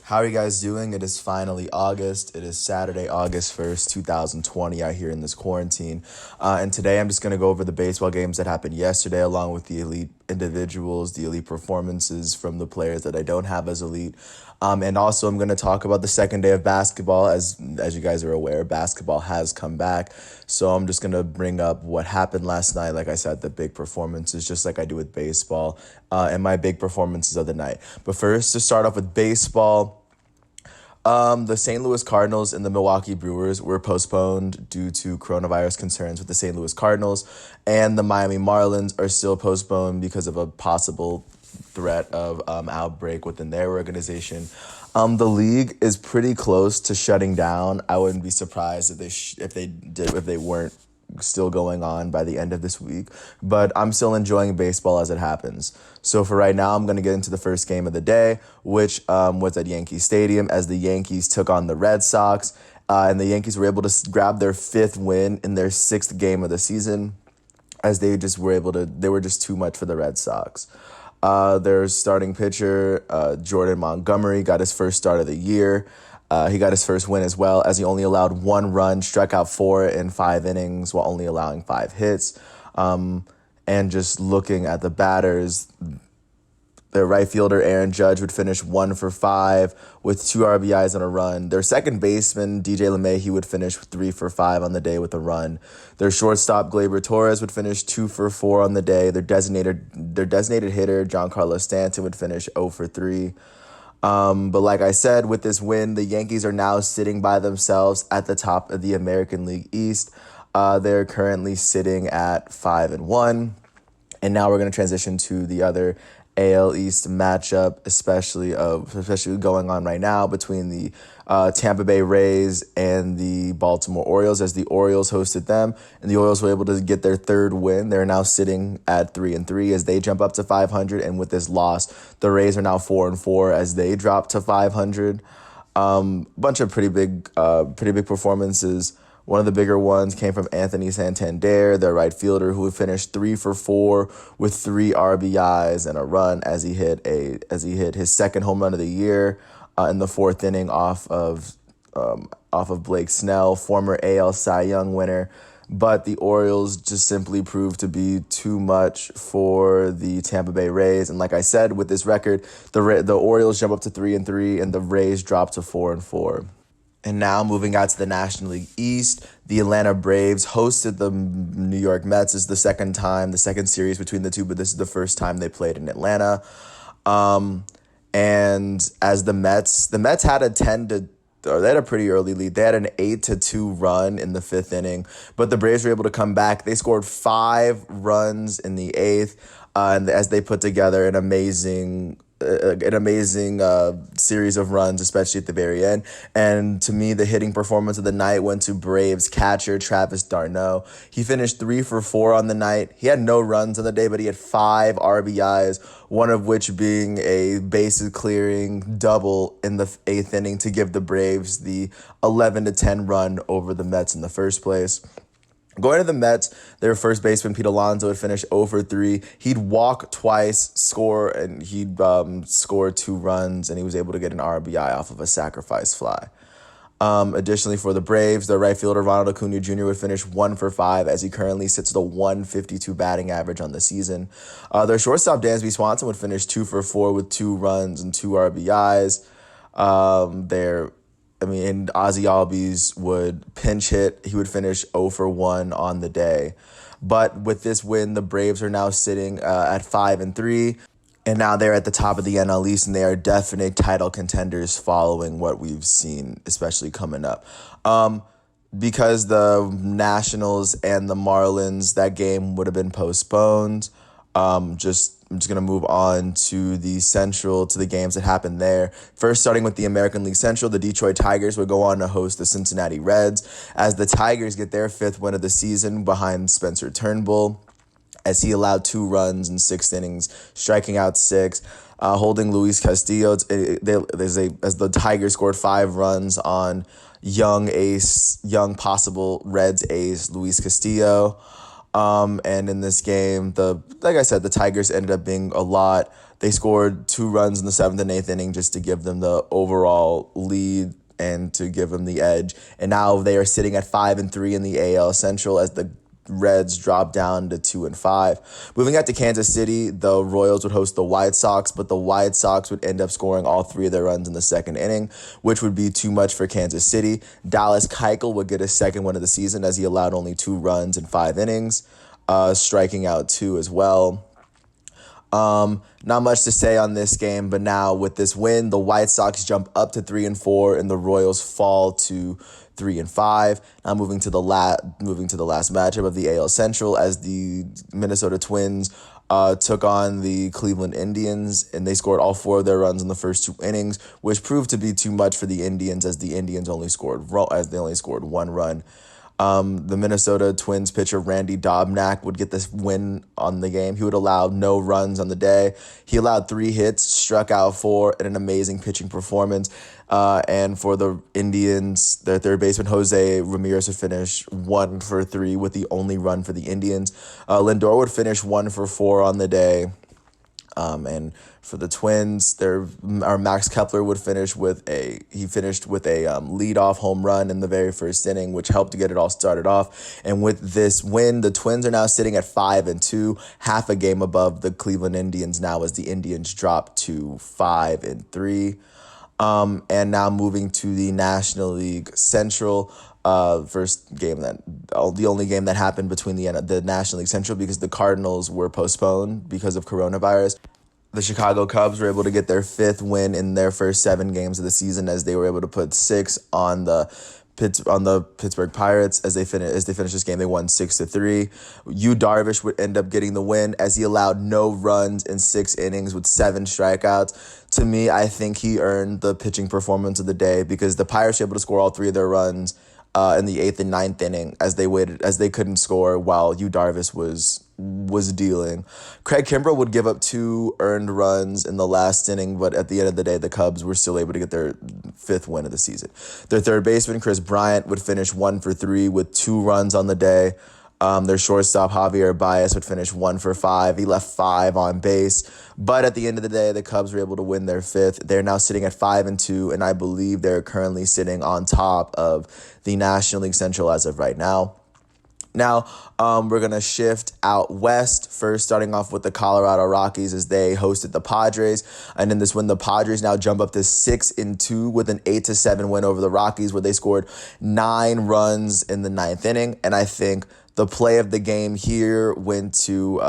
How are you guys doing? It is finally August. It is Saturday, August 1st, 2020, out here in this quarantine. And today I'm just going to go over the baseball games that happened yesterday, along with the elite individuals, the elite performances from the players that I don't have as elite. And also I'm going to talk about the second day of basketball. As you guys are aware, basketball has come back. So I'm just going to bring up what happened last night. Like I said, the big performances, just like I do with baseball, and my big performances of the night. But first, to start off with baseball, the St. Louis Cardinals and the Milwaukee Brewers were postponed due to coronavirus concerns with the St. Louis Cardinals, and the Miami Marlins are still postponed because of a possible threat of outbreak within their organization. The league is pretty close to shutting down. I wouldn't be surprised if they weren't still going on by the end of this week, but I'm still enjoying baseball as it happens. So for right now, I'm going to get into the first game of the day, which was at Yankee Stadium as the Yankees took on the Red Sox, and the Yankees were able to grab their fifth win in their sixth game of the season, as they were just too much for the Red Sox. Their starting pitcher, Jordan Montgomery, got his first start of the year. He got his first win as well, as he only allowed one run, struck out 4 in 5 innings while only allowing 5 hits. And just looking at the batters, their right fielder, Aaron Judge, would finish 1 for 5 with 2 RBIs and a run. Their second baseman, DJ LeMahieu, would finish 3 for 5 on the day with a run. Their shortstop, Gleyber Torres, would finish 2 for 4 on the day. Their designated hitter, Giancarlo Stanton, would finish 0 for 3. But like I said, with this win, the Yankees are now sitting by themselves at the top of the American League East. They're currently sitting at 5-1. And now we're going to transition to the other AL East matchup, especially going on right now between the Tampa Bay Rays and the Baltimore Orioles, as the Orioles hosted them, and the Orioles were able to get their third win. They're now sitting at 3-3 as they jump up to 500, and with this loss, the Rays are now 4-4 as they drop to 500. Bunch of pretty big performances. One of the bigger ones came from Anthony Santander, their right fielder, who finished 3 for 4 with 3 RBIs and a run as he hit his second home run of the year in the fourth inning off of Blake Snell, former AL Cy Young winner. But the Orioles just simply proved to be too much for the Tampa Bay Rays. And like I said, with this record, the Orioles jump up to 3-3 and the Rays drop to 4-4. And now moving out to the National League East, the Atlanta Braves hosted the New York Mets. This is the second series between the two, but this is the first time they played in Atlanta. And as the Mets had they had a pretty early lead. They had an 8-2 run in the fifth inning, but the Braves were able to come back. They scored 5 runs in the eighth, and as they put together an amazing series of runs, especially at the very end. And to me, the hitting performance of the night went to Braves catcher Travis d'Arnaud. He finished 3 for 4 on the night. He had no runs on the day, but he had 5 RBIs, one of which being a bases clearing double in the 8th inning to give the Braves the 11-10 run over the Mets in the first place. Going to the Mets, their first baseman, Pete Alonso, would finish 0 for 3. He'd walk twice, he'd score 2 runs, and he was able to get an RBI off of a sacrifice fly. Additionally, for the Braves, their right fielder, Ronald Acuna Jr., would finish 1 for 5 as he currently sits at a 152 batting average on the season. Their shortstop, Dansby Swanson, would finish 2 for 4 with 2 runs and 2 RBIs. And Ozzy Albies would pinch hit. He would finish 0 for 1 on the day. But with this win, the Braves are now sitting at 5-3. And now they're at the top of the NL East, and they are definite title contenders following what we've seen, especially coming up. Because the Nationals and the Marlins, that game would have been postponed. I'm just going to move on to the games that happened there. First, starting with the American League Central, the Detroit Tigers would go on to host the Cincinnati Reds as the Tigers get their 5th win of the season behind Spencer Turnbull, as he allowed 2 runs in 6 innings, striking out 6, holding Luis Castillo. As the Tigers scored 5 runs on young possible Reds ace Luis Castillo. And in this game, like I said, the Tigers ended up being a lot. They scored 2 runs in the 7th and 8th inning just to give them the overall lead and to give them the edge. And now they are sitting at 5-3 in the AL Central as the Reds drop down to 2-5. Moving out to Kansas City, the Royals would host the White Sox, but the White Sox would end up scoring all 3 of their runs in the 2nd inning, which would be too much for Kansas City. Dallas Keuchel would get his 2nd win of the season as he allowed only 2 runs in 5 innings, striking out 2 as well. Not much to say on this game, but now with this win, the White Sox jump up to 3-4, and the Royals fall to 3-5. Now moving to the last matchup of the AL Central, as the Minnesota Twins took on the Cleveland Indians, and they scored all 4 of their runs in the first 2 innings, which proved to be too much for the Indians, as the Indians only scored 1 run. The Minnesota Twins pitcher Randy Dobnak would get this win on the game. He would allow no runs on the day. He allowed 3 hits, struck out 4, and an amazing pitching performance. And for the Indians, their third baseman Jose Ramirez would finish 1 for 3 with the only run for the Indians. Lindor would finish 1 for 4 on the day. And for the Twins, our Max Kepler would finish with a leadoff home run in the very first inning, which helped to get it all started off. And with this win, the Twins are now sitting at 5-2, half a game above the Cleveland Indians now, as the Indians drop to 5-3. And now moving to the National League Central. The only game that happened between the National League Central, because the Cardinals were postponed because of coronavirus. The Chicago Cubs were able to get their 5th win in their first 7 games of the season, as they were able to put 6 on the Pittsburgh Pirates. As they finished this game, they won 6-3. Yu Darvish would end up getting the win, as he allowed no runs in 6 innings with 7 strikeouts. To me, I think he earned the pitching performance of the day, because the Pirates were able to score all 3 of their runs in the 8th and 9th inning, as they couldn't score while Yu Darvish was dealing. Craig Kimbrell would give up 2 earned runs in the last inning, but at the end of the day, the Cubs were still able to get their 5th win of the season. Their third baseman, Chris Bryant, would finish 1 for 3 with 2 runs on the day. Their shortstop, Javier Baez, would finish 1 for 5. He left 5 on base. But at the end of the day, the Cubs were able to win their 5th. They're now sitting at 5-2, and I believe they're currently sitting on top of the National League Central as of right now. Now, we're going to shift out west, first starting off with the Colorado Rockies, as they hosted the Padres. And in this win, the Padres now jump up to 6-2 with an 8-7 win over the Rockies, where they scored 9 runs in the 9th inning. And I think the play of the game here went to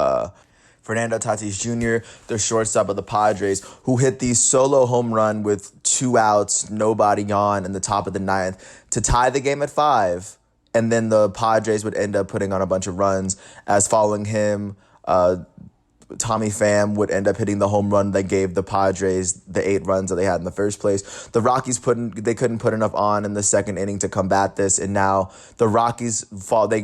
Fernando Tatis Jr., the shortstop of the Padres, who hit the solo home run with 2 outs, nobody on, in the top of the 9th to tie the game at 5. And then the Padres would end up putting on a bunch of runs, as following him, Tommy Pham would end up hitting the home run that gave the Padres the 8 runs that they had in the first place. The Rockies couldn't put enough on in the 2nd inning to combat this, and now the Rockies fall. They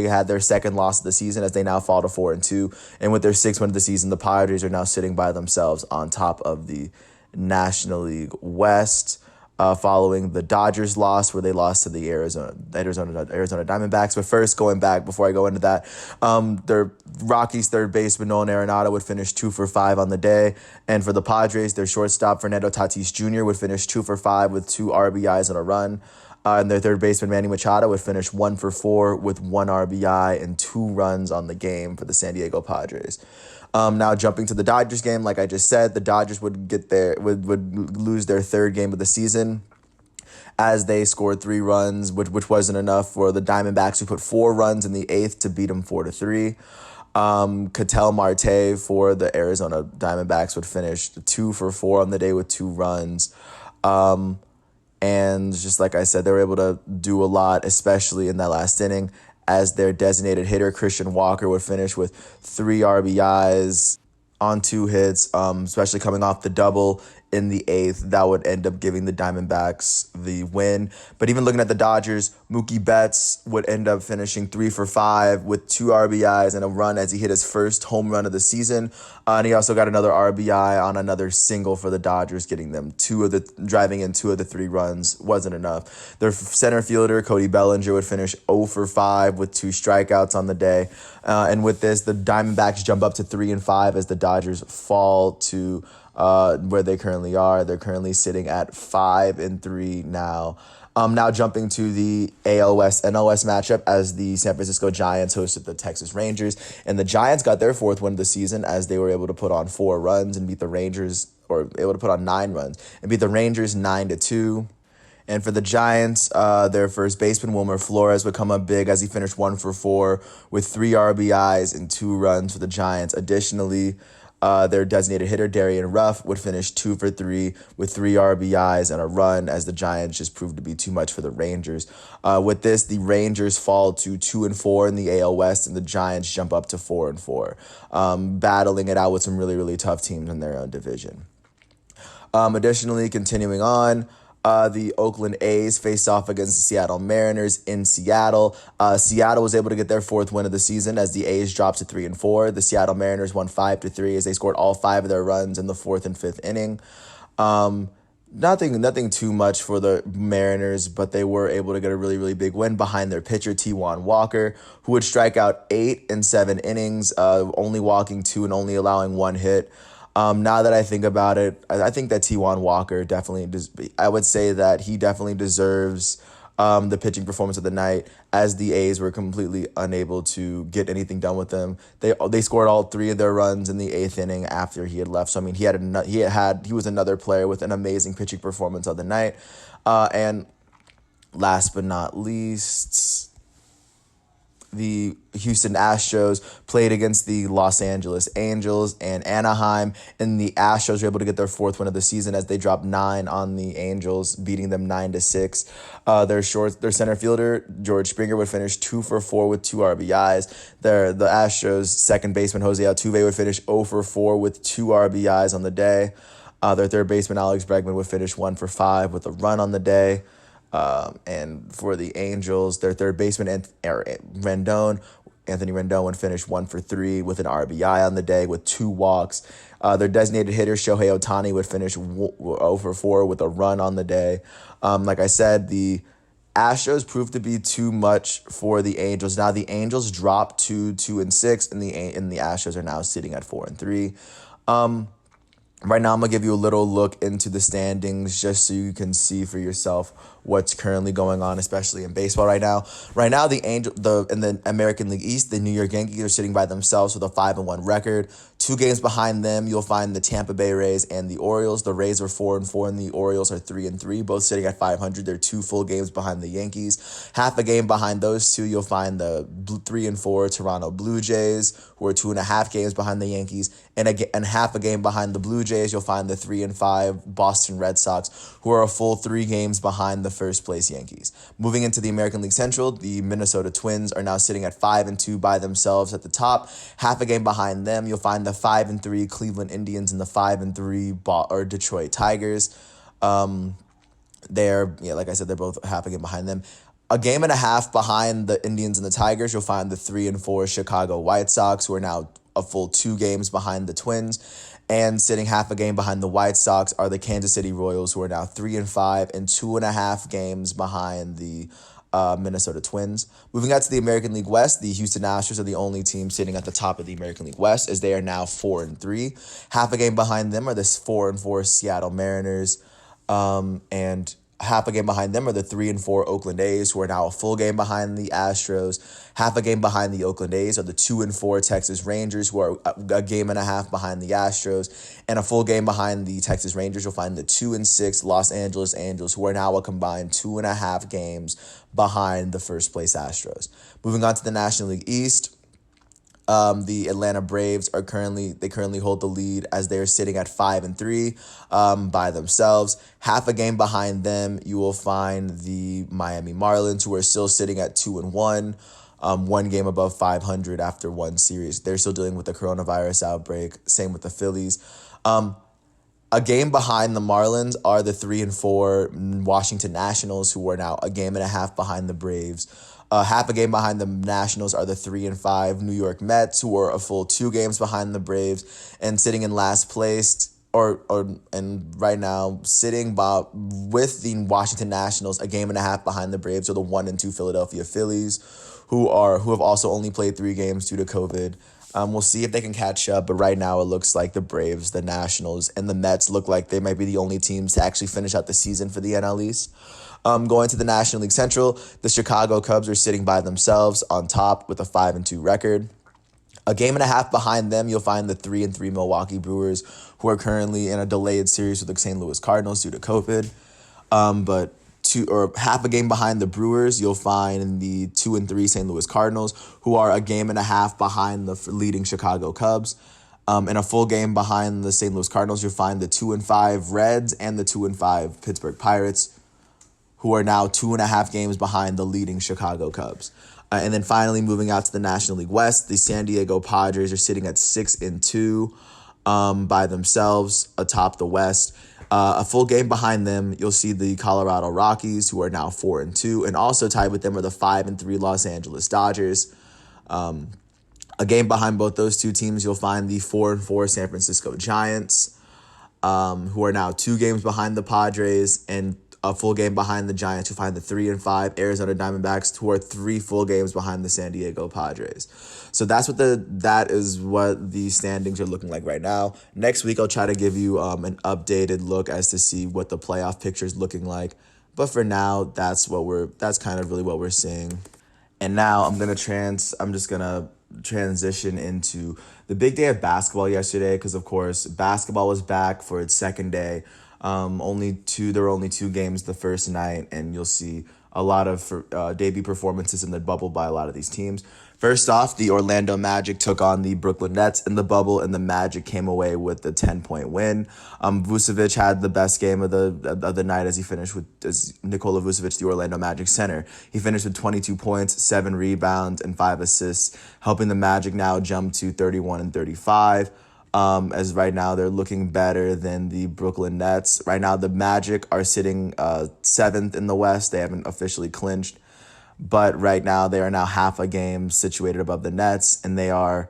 had their 2nd loss of the season, as they now fall to 4-2, and with their 6th win of the season, the Padres are now sitting by themselves on top of the National League West. Following the Dodgers loss, where they lost to the Arizona Diamondbacks. But first, going back, before I go into that, their Rockies third baseman Nolan Arenado would finish 2 for 5 on the day. And for the Padres, their shortstop Fernando Tatis Jr. would finish 2 for 5 with 2 RBIs and a run. And their third baseman Manny Machado would finish 1 for 4 with 1 RBI and 2 runs on the game for the San Diego Padres. Now jumping to the Dodgers game, like I just said, the Dodgers would lose their 3rd game of the season, as they scored 3 runs, which wasn't enough for the Diamondbacks, who put 4 runs in the 8th to beat them 4-3. Ketel Marte for the Arizona Diamondbacks would finish 2 for 4 on the day with 2 runs. And just like I said, they were able to do a lot, especially in that last inning, as their designated hitter, Christian Walker, would finish with 3 RBIs on 2 hits, especially coming off the double in the eighth. That would end up giving the Diamondbacks the win. But even looking at the Dodgers, Mookie Betts would end up finishing 3 for 5 with 2 RBIs and a run as he hit his first home run of the season. And he also got another RBI on another single for the Dodgers, getting them driving in 2 of the 3 runs. Wasn't enough. Their center fielder, Cody Bellinger, would finish 0 for 5 with 2 strikeouts on the day. And with this, the Diamondbacks jump up to 3-5 as the Dodgers fall to where they currently are. They're currently sitting at 5-3 now. Now jumping to the AL West NL West matchup as the San Francisco Giants hosted the Texas Rangers, and the Giants got their 4th win of the season as they were able to put on 4 runs and beat the Rangers, or able to put on 9 runs and beat the Rangers 9-2. And for the Giants, their first baseman, Wilmer Flores, would come up big as he finished 1 for 4 with 3 RBIs and 2 runs for the Giants. Additionally, their designated hitter, Darian Ruff, would finish 2 for 3 with 3 RBIs and a run as the Giants just proved to be too much for the Rangers. With this, the Rangers fall to 2-4 in the AL West and the Giants jump up to 4-4, battling it out with some really, really tough teams in their own division. Additionally, continuing on, the Oakland A's faced off against the Seattle Mariners in Seattle. Seattle was able to get their 4th win of the season as the A's dropped to 3-4. The Seattle Mariners won 5-3 as they scored all 5 of their runs in the 4th and 5th inning. Nothing too much for the Mariners, but they were able to get a really, really big win behind their pitcher, Taijuan Walker, who would strike out 8 in 7 innings, only walking 2 and only allowing 1 hit. Now that I think about it, I think that Taijuan Walker I would say that he definitely deserves the pitching performance of the night, as the A's were completely unable to get anything done with them. They scored all 3 of their runs in the 8th inning after he had left. So I mean, he was another player with an amazing pitching performance of the night. And last but not least, the Houston Astros played against the Los Angeles Angels and Anaheim, and the Astros were able to get their 4th win of the season as they dropped 9 on the Angels, beating them 9-6. Their center fielder, George Springer, would finish 2 for 4 with 2 RBIs. The Astros second baseman, Jose Altuve, would finish 0 for 4 with 2 RBIs on the day. Their third baseman, Alex Bregman, would finish 1 for 5 with a run on the day. And for the Angels, their third baseman, Anthony Rendon, would finish 1 for 3 with an RBI on the day with 2 walks. Their designated hitter, Shohei Ohtani, would finish 0 for 4 with a run on the day. Like I said, the Astros proved to be too much for the Angels. Now the Angels dropped to 2-6, and the Astros are now sitting at 4-3. Right now, I'm going to give you a little look into the standings just so you can see for yourself what's currently going on, especially in baseball right now. Right now, in the American League East, the New York Yankees are sitting by themselves with a 5-1 record. 2 games behind them, you'll find the Tampa Bay Rays and the Orioles. The Rays are 4-4 and the Orioles are 3-3, both sitting at 500. They're 2 full games behind the Yankees. Half a game behind those two, you'll find the 3-4 Toronto Blue Jays, who are 2.5 games behind the Yankees, and half a game behind the Blue Jays, you'll find the 3-5 Boston Red Sox, who are a full 3 games behind the first place Yankees. Moving into the American League Central, the Minnesota Twins are now sitting at 5-2 by themselves at the top. Half a game behind them, you'll find the 5-3 Cleveland Indians and the 5-3 Detroit Tigers. Like I said, they're both half a game behind them. A game and a half behind the Indians and the Tigers, you'll find the 3-4 Chicago White Sox, who are now a full 2 games behind the Twins. And sitting half a game behind the White Sox are the Kansas City Royals, who are now 3-5 and 2.5 games behind the Minnesota Twins. Moving out to the American League West, the Houston Astros are the only team sitting at the top of the American League West, as they are now 4-3. Half a game behind them are the 4-4 Seattle Mariners, and half a game behind them are the 3-4 Oakland A's, who are now a full game behind the Astros. Half a game behind the Oakland A's are the 2-4 Texas Rangers, who are a game and a half behind the Astros. And a full game behind the Texas Rangers, you'll find the 2-6 Los Angeles Angels, who are now a combined 2.5 games behind the first place Astros. Moving on to the National League East, the Atlanta Braves currently hold the lead as they are sitting at 5-3 by themselves. Half a game behind them, you will find the Miami Marlins, who are still sitting at 2-1, 1 game above 500 after 1 series. They're still dealing with the coronavirus outbreak. Same with the Phillies. A game behind the Marlins are the 3-4 Washington Nationals, who are now a game and a half behind the Braves. Half a game behind the Nationals are the 3-5 New York Mets, who are a full 2 games behind the Braves and sitting in last place. And right now sitting with the Washington Nationals, a game and a half behind the Braves, are the 1-2 Philadelphia Phillies, who have also only played 3 games due to COVID. We'll see if they can catch up, but right now it looks like the Braves, the Nationals, and the Mets look like they might be the only teams to actually finish out the season for the NL East. Going to the National League Central, the Chicago Cubs are sitting by themselves on top with a 5-2 record. A game and a half behind them, you'll find the 3-3 Milwaukee Brewers, who are currently in a delayed series with the St. Louis Cardinals due to COVID. But half a game behind the Brewers, you'll find the 2-3 St. Louis Cardinals, who are a game and a half behind the leading Chicago Cubs. And a full game behind the St. Louis Cardinals, you'll find the 2-5 Reds and the 2-5 Pittsburgh Pirates, who are now 2.5 games behind the leading Chicago Cubs. And then finally, moving out to the National League West, the San Diego Padres are sitting at 6-2 by themselves atop the West. A full game behind them, you'll see the Colorado Rockies, who are now 4-2, and also tied with them are the 5-3 Los Angeles Dodgers. A game behind both those two teams, you'll find the 4-4 San Francisco Giants, who are now 2 games behind the Padres, and a full game behind the Giants, who find the 3-5 Arizona Diamondbacks, who are 3 full games behind the San Diego Padres. So that is what the standings are looking like right now. Next week, I'll try to give you an updated look as to see what the playoff picture is looking like. But for now, that's kind of really what we're seeing. And now I'm just gonna transition into the big day of basketball yesterday, because of course basketball was back for its second day. There were only 2 games the first night, and you'll see a lot of debut performances in the bubble by a lot of these teams. First off, the Orlando Magic took on the Brooklyn Nets in the bubble, and the Magic came away with the 10-point win. Vucevic had the best game of the night as Nikola Vucevic, the Orlando Magic center. He finished with 22 points, 7 rebounds, and 5 assists, helping the Magic now jump to 31-35. As right now they're looking better than the Brooklyn Nets. Right now the Magic are sitting 7th in the West. They haven't officially clinched, but right now they are now half a game situated above the Nets, and they are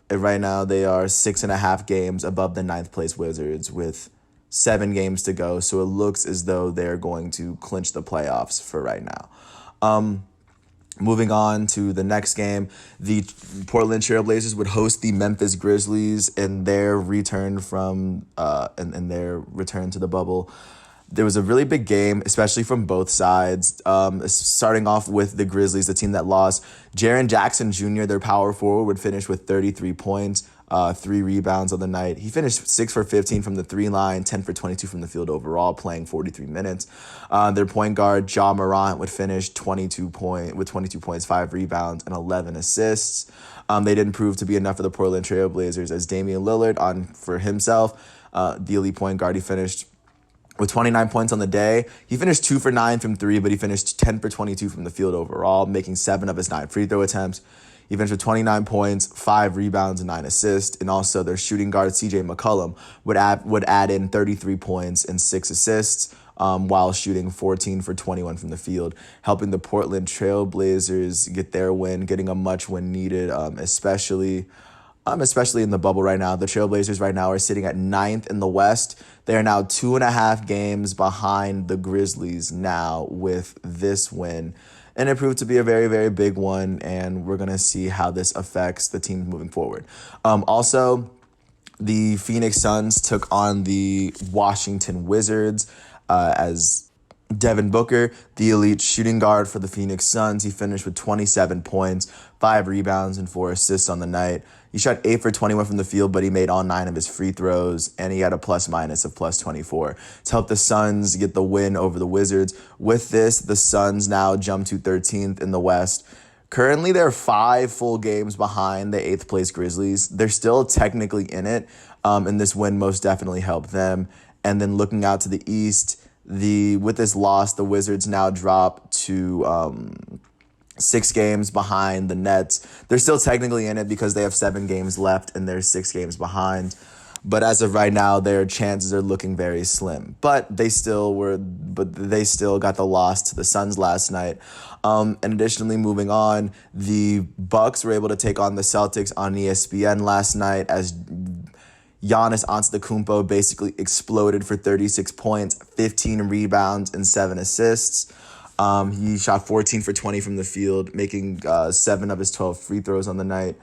6.5 games above the 9th place Wizards with 7 games to go. So it looks as though they're going to clinch the playoffs for right now. Moving on to the next game, the Portland Trail Blazers would host the Memphis Grizzlies in their return to the bubble. There was a really big game, especially from both sides. Starting off with the Grizzlies, the team that lost. Jaren Jackson Jr., their power forward, would finish with 33 points. 3 rebounds on the night. He finished 6 for 15 from the 3 line, 10 for 22 from the field overall, playing 43 minutes. Their point guard, Ja Morant, would finish 22 points, 5 rebounds, and 11 assists. They didn't prove to be enough for the Portland Trail Blazers, as Damian Lillard, for himself, the elite point guard, he finished with 29 points on the day. He finished 2 for 9 from 3, but he finished 10 for 22 from the field overall, making 7 of his 9 free throw attempts. He finished with 29 points, 5 rebounds, and 9 assists. And also their shooting guard, CJ McCollum, would add in 33 points and 6 assists while shooting 14 for 21 from the field, helping the Portland Trail Blazers get their win, getting a much win needed, especially in the bubble right now. The Trailblazers right now are sitting at 9th in the West. They are now 2.5 games behind the Grizzlies now with this win. And it proved to be a very, very big one, and we're going to see how this affects the team moving forward. Also, the Phoenix Suns took on the Washington Wizards as Devin Booker, the elite shooting guard for the Phoenix Suns. He finished with 27 points, 5 rebounds, and 4 assists on the night. He shot 8 for 21 from the field, but he made all 9 of his free throws, and he had a plus-minus of plus 24 to help the Suns get the win over the Wizards. With this, the Suns now jump to 13th in the West. Currently, they're 5 full games behind the 8th place Grizzlies. They're still technically in it, and this win most definitely helped them. And then looking out to the East, with this loss, the Wizards now drop to 6 games behind the Nets. They're still technically in it because they have 7 games left and they're 6 games behind. But as of right now, their chances are looking very slim. But they still got the loss to the Suns last night. And additionally, moving on, the Bucks were able to take on the Celtics on ESPN last night as Giannis Antetokounmpo basically exploded for 36 points, 15 rebounds, and 7 assists. He shot 14 for 20 from the field, making 7 of his 12 free throws on the night.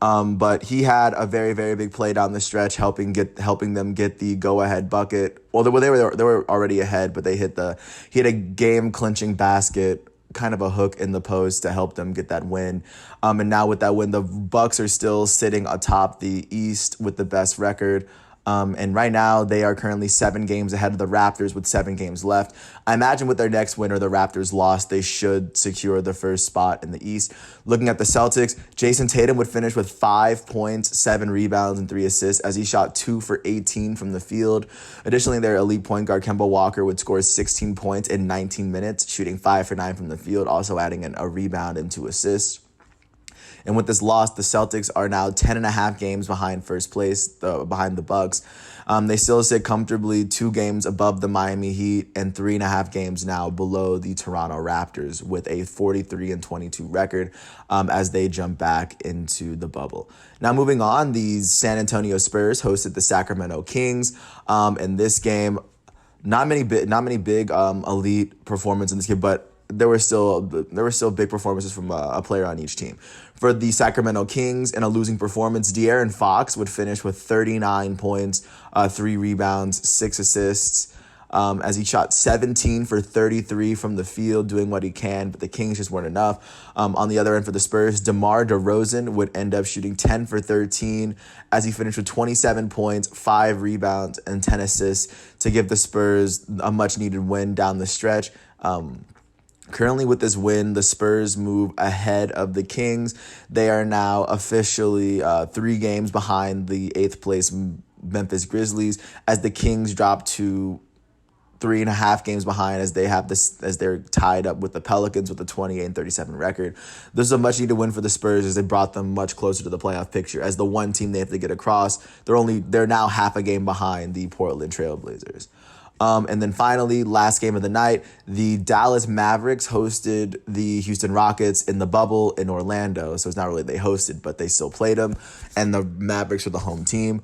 But he had a very, very big play down the stretch, helping them get the go-ahead bucket. Well, they were already ahead, but he had a game-clinching basket, kind of a hook in the post to help them get that win. And now with that win, the Bucks are still sitting atop the East with the best record. And right now, they are currently 7 games ahead of the Raptors with 7 games left. I imagine with their next win or the Raptors loss, they should secure the first spot in the East. Looking at the Celtics, Jason Tatum would finish with 5 points, 7 rebounds, and 3 assists as he shot 2 for 18 from the field. Additionally, their elite point guard, Kemba Walker, would score 16 points in 19 minutes, shooting 5 for 9 from the field, also adding a rebound and 2 assists. And with this loss, the Celtics are now 10.5 games behind first place, behind the Bucks. They still sit comfortably 2 games above the Miami Heat and 3.5 games now below the Toronto Raptors with a 43-22 record as they jump back into the bubble. Now moving on, the San Antonio Spurs hosted the Sacramento Kings. In this game, not many big elite performances in this game, but there were still big performances from a player on each team. For the Sacramento Kings, in a losing performance, De'Aaron Fox would finish with 39 points, 3 rebounds, 6 assists, as he shot 17 for 33 from the field, doing what he can, but the Kings just weren't enough. On the other end for the Spurs, DeMar DeRozan would end up shooting 10 for 13 as he finished with 27 points, 5 rebounds, and 10 assists to give the Spurs a much-needed win down the stretch. Currently, with this win, the Spurs move ahead of the Kings. They are now officially 3 games behind the 8th place Memphis Grizzlies, as the Kings drop to 3.5 games behind as they're tied up with the Pelicans with a 28-37 record. This is a much needed win for the Spurs as they brought them much closer to the playoff picture. As the one team they have to get across, they're now half a game behind the Portland Trail Blazers. And then finally, last game of the night, the Dallas Mavericks hosted the Houston Rockets in the bubble in Orlando. So it's not really they hosted, but they still played them. And the Mavericks were the home team.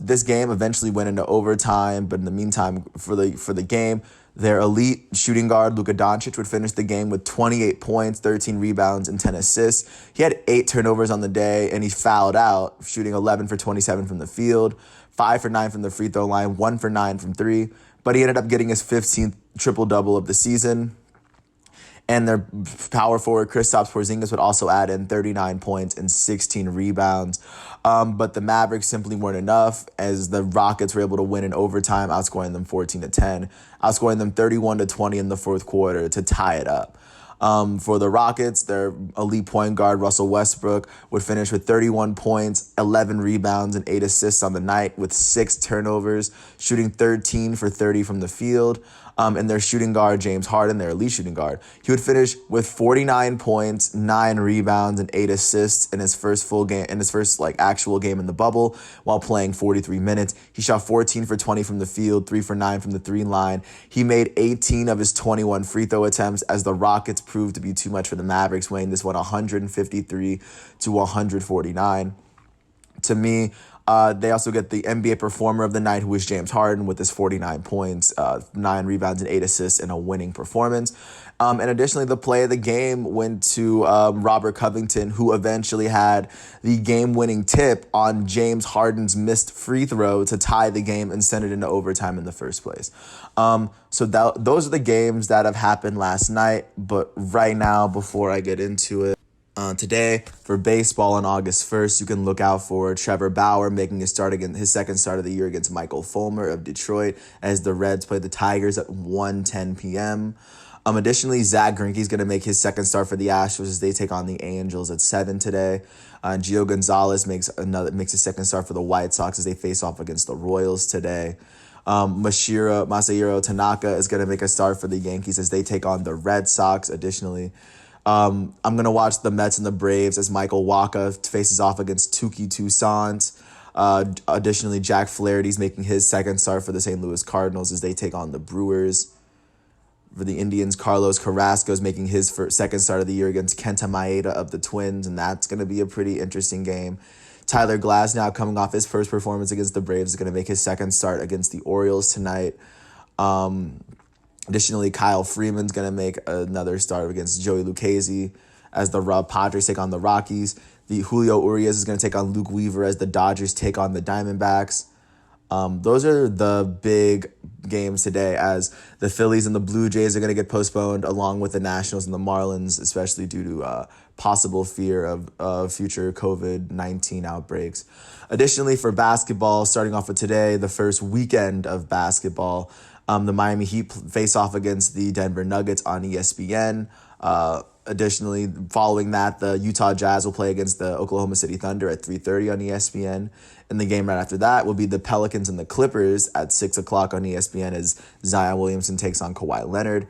This game eventually went into overtime, but in the meantime, for the game, their elite shooting guard, Luka Doncic, would finish the game with 28 points, 13 rebounds, and 10 assists. He had 8 turnovers on the day, and he fouled out, shooting 11 for 27 from the field, 5 for 9 from the free throw line, 1 for 9 from 3. But he ended up getting his 15th triple-double of the season. And their power forward, Kristaps Porzingis, would also add in 39 points and 16 rebounds. But the Mavericks simply weren't enough as the Rockets were able to win in overtime, outscoring them 14-10, outscoring them 31-20 in the fourth quarter to tie it up. For the Rockets, their elite point guard, Russell Westbrook, would finish with 31 points, 11 rebounds, and 8 assists on the night with 6 turnovers, shooting 13 for 30 from the field. And their shooting guard, James Harden, their elite shooting guard, he would finish with 49 points, 9 rebounds, and 8 assists in his first actual game in the bubble while playing 43 minutes. He shot 14 for 20 from the field, 3 for 9 from the 3 line. He made 18 of his 21 free throw attempts as the Rockets proved to be too much for the Mavericks, winning this one 153-149. To me, they also get the NBA Performer of the Night, who is James Harden, with his 49 points, 9 rebounds, and 8 assists in a winning performance. And additionally, the play of the game went to Robert Covington, who eventually had the game-winning tip on James Harden's missed free throw to tie the game and send it into overtime in the first place. Those are the games that have happened last night. But right now, before I get into it, today, for baseball on August 1st, you can look out for Trevor Bauer making his second start of the year against Michael Fulmer of Detroit as the Reds play the Tigers at 1:10 p.m. Additionally, Zach Greinke is going to make his second start for the Astros as they take on the Angels at 7 today. Gio Gonzalez makes his second start for the White Sox as they face off against the Royals today. Masahiro Tanaka is going to make a start for the Yankees as they take on the Red Sox. Additionally, I'm going to watch the Mets and the Braves as Michael Wacha faces off against Touki Toussaint. Additionally, Jack Flaherty's making his second start for the St. Louis Cardinals as they take on the Brewers. For the Indians, Carlos Carrasco is making his second start of the year against Kenta Maeda of the Twins, and that's going to be a pretty interesting game. Tyler Glasnow, coming off his first performance against the Braves, is going to make his second start against the Orioles tonight. Additionally, Kyle Freeman's going to make another start against Joey Lucchesi as the Padres take on the Rockies. The Julio Urias is going to take on Luke Weaver as the Dodgers take on the Diamondbacks. Those are the big games today, as the Phillies and the Blue Jays are going to get postponed, along with the Nationals and the Marlins, especially due to possible fear of future COVID-19 outbreaks. Additionally, for basketball, starting off with today, the first weekend of basketball, the Miami Heat face off against the Denver Nuggets on ESPN. Additionally, following that, the Utah Jazz will play against the Oklahoma City Thunder at 3:30 on ESPN. And the game right after that will be the Pelicans and the Clippers at 6 o'clock on ESPN as Zion Williamson takes on Kawhi Leonard.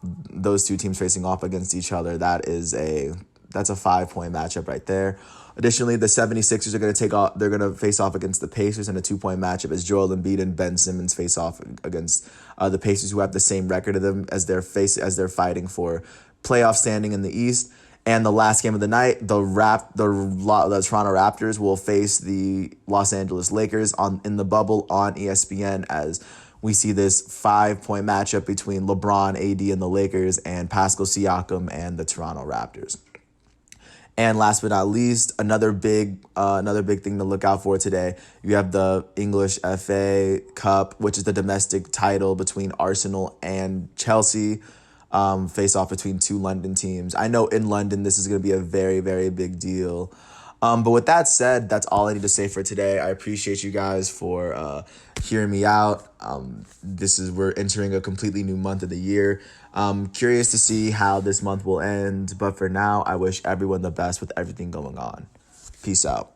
Those two teams facing off against each other. That's a 5-point matchup right there. Additionally, the 76ers are going to face off against the Pacers in a 2-point matchup as Joel Embiid and Ben Simmons face off against the Pacers, who have the same record of them as they're fighting for playoff standing in the East. And the last game of the night, the Toronto Raptors will face the Los Angeles Lakers in the bubble on ESPN, as we see this 5-point matchup between LeBron, AD, and the Lakers, and Pascal Siakam and the Toronto Raptors. And last but not least, another big thing to look out for today. You have the English FA Cup, which is the domestic title between Arsenal and Chelsea. Face off between two London teams. I know in London this is going to be a very, very big deal. But with that said, that's all I need to say for today. I appreciate you guys for hearing me out. We're entering a completely new month of the year. Curious to see how this month will end. But for now, I wish everyone the best with everything going on. Peace out.